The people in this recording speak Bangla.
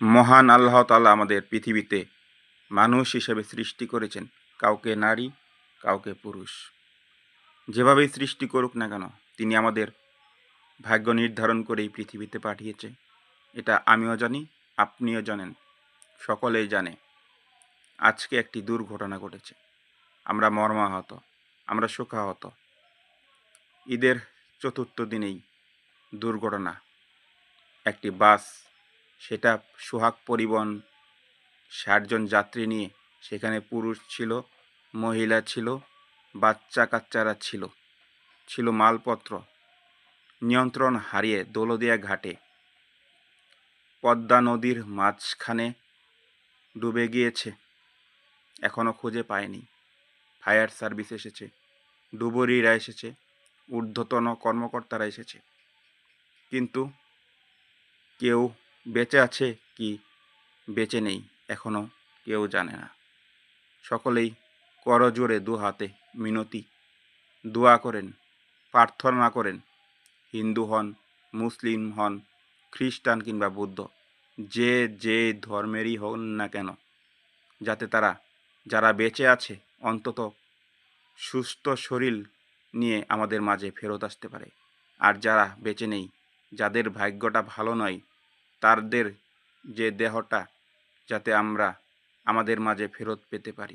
মহান আল্লাহ তাআলা আমাদের পৃথিবীতে মানুষ হিসেবে সৃষ্টি করেছেন, কাউকে নারী, কাউকে পুরুষ। যেভাবেই সৃষ্টি করুক না কেন, তিনি আমাদের ভাগ্য নির্ধারণ করেই পৃথিবীতে পাঠিয়েছে। এটা আমিও জানি, আপনিও জানেন, সকলেই জানে। আজকে একটি দুর্ঘটনা ঘটেছে। আমরা মর্মাহত, আমরা শোকাহত। ঈদের চতুর্থ দিনেই দুর্ঘটনা। একটি বাস, সেটা সোহাগ পরিবহন, ৬০ জন যাত্রী নিয়ে, সেখানে পুরুষ ছিল, মহিলা ছিল, বাচ্চা-কাচ্চারা ছিল, ছিল মালপত্র। নিয়ন্ত্রণ হারিয়ে দৌলতদিয়া ঘাটে পদ্মা নদীর মাঝখানে ডুবে গিয়েছে। এখনও খুঁজে পায়নি। ফায়ার সার্ভিস এসেছে, ডুবুরিরা এসেছে, ঊর্ধ্বতন কর্মকর্তারা এসেছে, কিন্তু কেউ বেঁচে আছে কি বেঁচে নেই এখনও কেউ জানে না। সকলেই করজোড়ে দুহাতে মিনতি, দোয়া করেন, প্রার্থনা করেন। হিন্দু হন, মুসলিম হন, খ্রিস্টান কিংবা বৌদ্ধ, যে যে ধর্মেরই হন না কেন, যাতে যারা বেঁচে আছে অন্তত সুস্থ শরীর নিয়ে আমাদের মাঝে ফেরত আসতে পারে। আর যারা বেঁচে নেই, যাদের ভাগ্যটা ভালো নয়, তাদের যে দেহটা যাতে আমরা আমাদের মাঝে ফেরত পেতে পারি।